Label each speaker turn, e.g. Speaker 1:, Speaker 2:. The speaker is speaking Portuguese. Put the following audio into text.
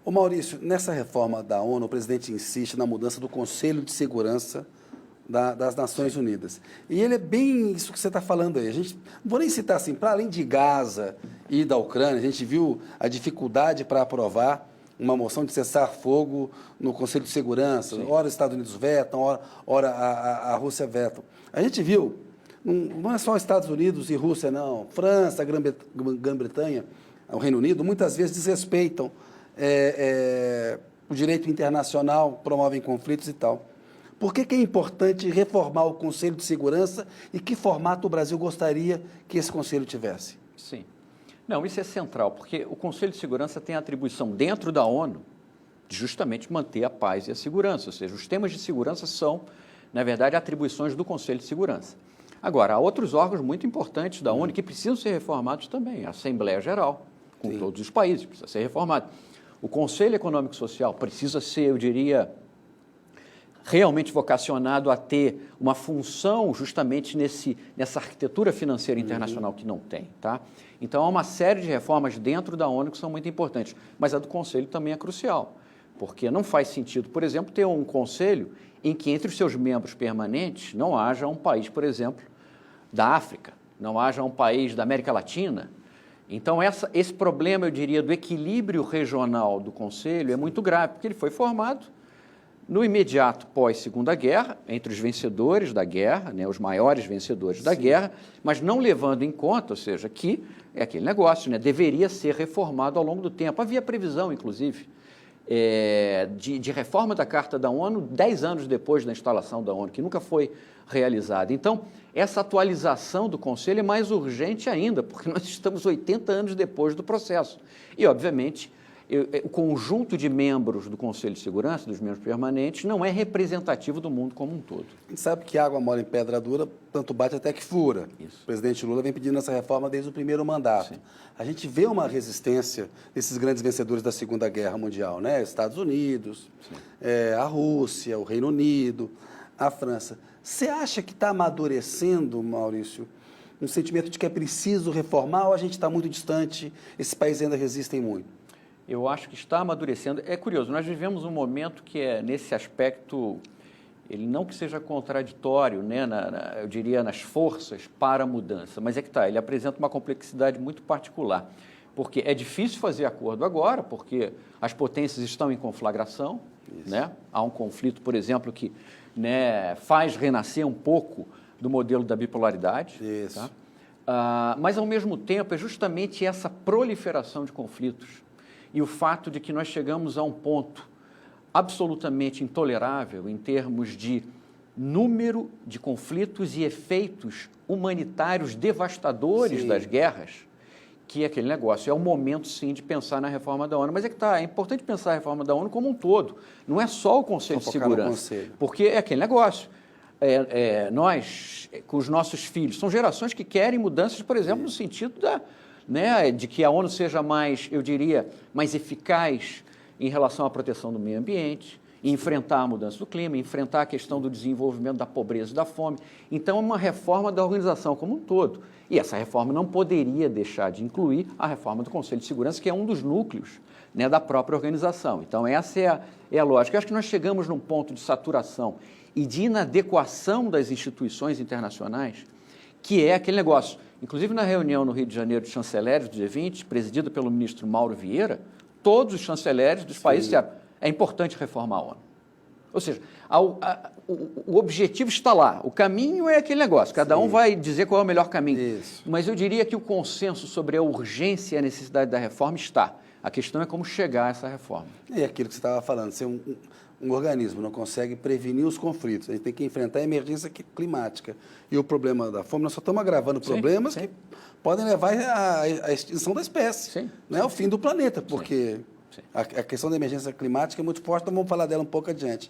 Speaker 1: Ô Maurício, nessa reforma da ONU, o presidente insiste na mudança do Conselho de Segurança das Nações Unidas. E ele é bem isso que você está falando aí. A gente, não vou nem citar assim, para além de Gaza e da Ucrânia, a gente viu a dificuldade para aprovar uma moção de cessar-fogo no Conselho de Segurança.
Speaker 2: Sim.
Speaker 1: Ora os Estados Unidos vetam, ora a Rússia vetam. A gente viu, não é só Estados Unidos e Rússia, não. França, Grã-Bretanha, o Reino Unido, muitas vezes desrespeitam o direito internacional, promovem conflitos e tal. Por que é importante reformar o Conselho de Segurança e que formato o Brasil gostaria que esse Conselho tivesse?
Speaker 2: Sim. Não, isso é central, porque o Conselho de Segurança tem a atribuição dentro da ONU de justamente manter a paz e a segurança, ou seja, os temas de segurança são, na verdade, atribuições do Conselho de Segurança. Agora, há outros órgãos muito importantes da ONU que precisam ser reformados também, a Assembleia Geral, com todos os países, precisa ser reformado. O Conselho Econômico e Social precisa ser, eu diria, realmente vocacionado a ter uma função justamente nessa arquitetura financeira internacional que não tem, tá? Então, há uma série de reformas dentro da ONU que são muito importantes, mas a do Conselho também é crucial, porque não faz sentido, por exemplo, ter um Conselho em que entre os seus membros permanentes não haja um país, por exemplo, da África, não haja um país da América Latina. Então, esse problema, eu diria, do equilíbrio regional do Conselho é muito grave, porque ele foi formado no imediato pós-Segunda Guerra, entre os vencedores da guerra, né, os maiores vencedores da guerra, mas não levando em conta, ou seja, que é aquele negócio, né, deveria ser reformado ao longo do tempo. Havia previsão, inclusive, de reforma da Carta da ONU 10 anos depois da instalação da ONU, que nunca foi realizada. Então, essa atualização do Conselho é mais urgente ainda, porque nós estamos 80 anos depois do processo. E, obviamente, o conjunto de membros do Conselho de Segurança, dos membros permanentes, não é representativo do mundo como um todo.
Speaker 1: A gente sabe que água mole em pedra dura, tanto bate até que fura.
Speaker 2: Isso.
Speaker 1: O presidente Lula vem pedindo essa reforma desde o primeiro mandato.
Speaker 2: Sim.
Speaker 1: A gente vê uma resistência desses grandes vencedores da Segunda Guerra Mundial, né? Estados Unidos, a Rússia, o Reino Unido, a França. Você acha que está amadurecendo, Maurício, um sentimento de que é preciso reformar ou a gente está muito distante, esses países ainda resistem muito?
Speaker 2: Eu acho que está amadurecendo. É curioso, nós vivemos um momento que é, nesse aspecto, ele não que seja contraditório, né, eu diria, nas forças para a mudança, mas é que ele apresenta uma complexidade muito particular, porque é difícil fazer acordo agora, porque as potências estão em conflagração, né? Há um conflito, por exemplo, que, né, faz renascer um pouco do modelo da bipolaridade.
Speaker 1: Isso.
Speaker 2: Tá? Mas, ao mesmo tempo, é justamente essa proliferação de conflitos e o fato de que nós chegamos a um ponto absolutamente intolerável em termos de número de conflitos e efeitos humanitários devastadores das guerras, que é aquele negócio. É o momento, sim, de pensar na reforma da ONU. Mas é importante pensar a reforma da ONU como um todo. Não é só o Conselho de Segurança. Porque é aquele negócio. Nós, com os nossos filhos, são gerações que querem mudanças, por exemplo, no sentido de que a ONU seja mais, eu diria, mais eficaz em relação à proteção do meio ambiente, enfrentar a mudança do clima, enfrentar a questão do desenvolvimento da pobreza e da fome. Então, é uma reforma da organização como um todo. E essa reforma não poderia deixar de incluir a reforma do Conselho de Segurança, que é um dos núcleos, né, da própria organização. Então, essa é a lógica. Eu acho que nós chegamos num ponto de saturação e de inadequação das instituições internacionais, que é aquele negócio. Inclusive, na reunião no Rio de Janeiro de chanceleres do G20, presidida pelo ministro Mauro Vieira, todos os chanceleres dos países disseram: é importante reformar a ONU. Ou seja, o objetivo está lá, o caminho é aquele negócio, cada um vai dizer qual é o melhor caminho.
Speaker 1: Isso.
Speaker 2: Mas eu diria que o consenso sobre a urgência e a necessidade da reforma está. A questão é como chegar a essa reforma.
Speaker 1: É aquilo que você estava falando, ser um organismo não consegue prevenir os conflitos, a gente tem que enfrentar a emergência climática. E o problema da fome, nós só estamos agravando problemas que podem levar à extinção da espécie, não é o fim do planeta, porque a questão da emergência climática é muito forte, então vamos falar dela um pouco adiante.